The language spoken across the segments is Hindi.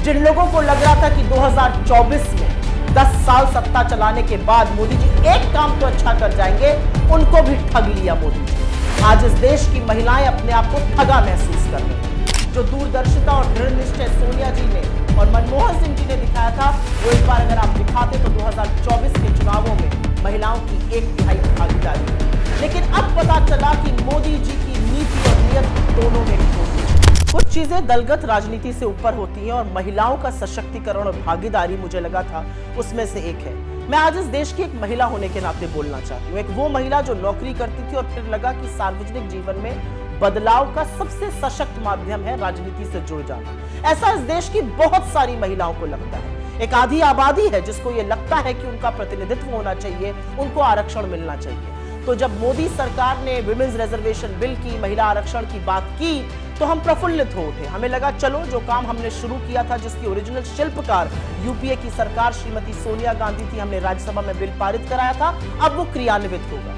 जिन लोगों को लग रहा था कि 2024 में 10 साल सत्ता चलाने के बाद मोदी जी एक काम तो अच्छा कर जाएंगे, उनको भी ठग लिया मोदी जी। आज इस देश की महिलाएं अपने आप को ठगा महसूस कर रही हैं। जो दूरदर्शिता और दृढ़ निश्चय सोनिया जी ने और मनमोहन सिंह जी ने दिखाया था, वो एक बार अगर आप दिखाते तो 2024 के चुनावों में महिलाओं की 1/3 भागीदारी। लेकिन अब पता चला कि मोदी जी की नीति और नियत दोनों में खोट है। कुछ चीजें दलगत राजनीति से ऊपर होती हैं और महिलाओं का सशक्तिकरण और भागीदारी मुझे लगा था उसमें से एक है। मैं आज इस देश की एक महिला होने के नाते बोलना चाहती हूँ। एक वो महिला जो नौकरी करती थी और फिर लगा कि सार्वजनिक जीवन में बदलाव का सबसे सशक्त माध्यम है राजनीति से जुड़ जाना। ऐसा इस देश की बहुत सारी महिलाओं को लगता है। एक आधी आबादी है जिसको ये लगता है कि उनका प्रतिनिधित्व होना चाहिए, उनको आरक्षण मिलना चाहिए। तो जब मोदी सरकार ने विमेंस रिजर्वेशन बिल की, महिला आरक्षण की बात की, तो हम प्रफुल्लित हो उठे। हमें लगा चलो जो काम हमने शुरू किया था, जिसकी ओरिजिनल शिल्पकार यूपीए की सरकार श्रीमती सोनिया गांधी थी, हमने राज्यसभा में बिल पारित कराया था, अब वो क्रियान्वित होगा।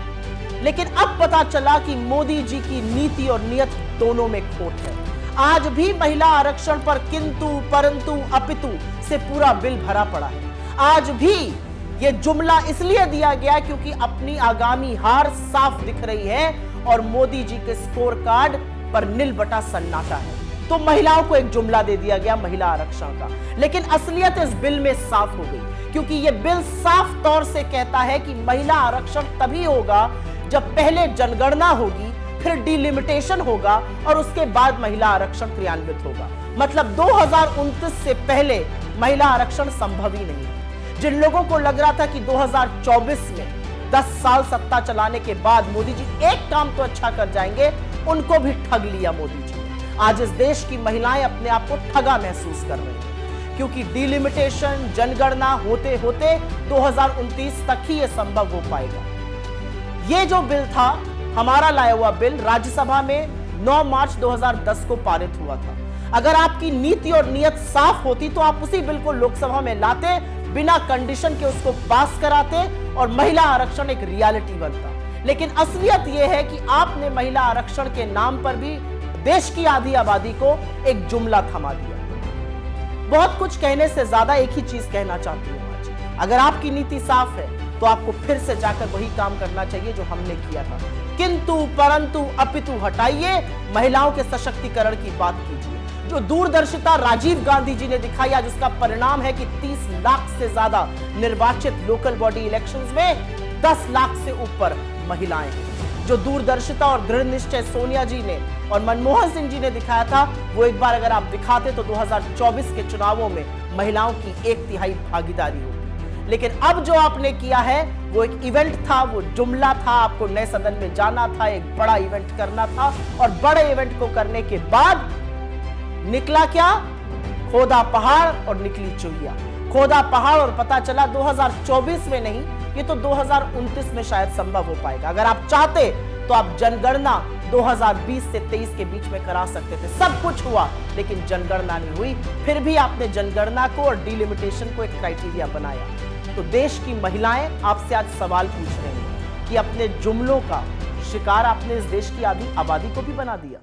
लेकिन अब पता चला कि मोदी जी की नीति और नियत दोनों में खोट है। आज भी महिला आरक्षण पर किंतु परंतु अपितु से पूरा बिल भरा पड़ा है। आज भी ये जुमला इसलिए दिया गया क्योंकि अपनी आगामी हार साफ दिख रही है और मोदी जी के स्कोर कार्ड पर नील बटा सन्नाटा है। तो महिलाओं को एक जुमला दे दिया गया महिला आरक्षण का। लेकिन असलियत इस बिल में साफ हो गई, क्योंकि यह बिल साफ तौर से कहता है कि महिला आरक्षण तभी होगा जब पहले जनगणना होगी, फिर डिलिमिटेशन होगा और उसके बाद महिला आरक्षण क्रियान्वित होगा। मतलब 2029 से पहले महिला आरक्षण संभव ही नहीं है। जिन लोगों को लग रहा था कि 2024 में 10 साल सत्ता चलाने के बाद मोदी जी एक काम तो अच्छा कर जाएंगे, उनको भी ठग लिया मोदी जी। आज इस देश की महिलाएं अपने आप को ठगा महसूस कर रही हैं, क्योंकि डिलिमिटेशन, जनगणना होते होते 2029 तक ही यह संभव हो पाएगा। ये जो बिल था, हमारा लाया हुआ बिल, राज्यसभा में 9 मार्च 2010 को पारित हुआ था। अगर आपकी नीति और नियत साफ होती तो आप उसी बिल को लोकसभा में लाते, बिना कंडीशन के उसको पास कराते और महिला आरक्षण एक रियलिटी बनता। लेकिन असलियत यह है कि आपने महिला आरक्षण के नाम पर भी देश की आधी आबादी को एक जुमला थमा दिया। बहुत कुछ कहने से ज्यादा एक ही चीज कहना चाहती हूं आज। अगर आपकी नीति साफ है तो आपको फिर से जाकर वही काम करना चाहिए जो हमने किया था। किंतु परंतु अपितु हटाइए, महिलाओं के सशक्तिकरण की बात कीजिए। जो दूरदर्शिता राजीव गांधी जी ने दिखाई, आज उसका परिणाम है कि 30 लाख से ज्यादा निर्वाचित लोकल बॉडी इलेक्शंस में 10 लाख से ऊपर महिलाएं हैं। जो दूरदर्शिता और दृढ़ निश्चय सोनिया जी ने और मनमोहन सिंह जी ने दिखाया था, वो एक बार अगर आप दिखाते तो 2024 के चुनावों में महिलाओं की 1/3 भागीदारी होगी। लेकिन अब जो आपने किया है वो एक इवेंट था, वो जुमला था। आपको नए सदन में जाना था, एक बड़ा इवेंट करना था और बड़े इवेंट को करने के बाद निकला क्या? खोदा पहाड़ और निकली चुहिया। खोदा पहाड़ और पता चला 2024 में नहीं, ये तो 2029 में शायद संभव हो पाएगा। अगर आप चाहते तो आप जनगणना 2020 से 23 के बीच में करा सकते थे। सब कुछ हुआ लेकिन जनगणना नहीं हुई। फिर भी आपने जनगणना को और डिलिमिटेशन को एक क्राइटेरिया बनाया। तो देश की महिलाएं आपसे आज सवाल पूछ रही हैं कि अपने जुमलों का शिकार आपने इस देश की आधी आबादी को भी बना दिया।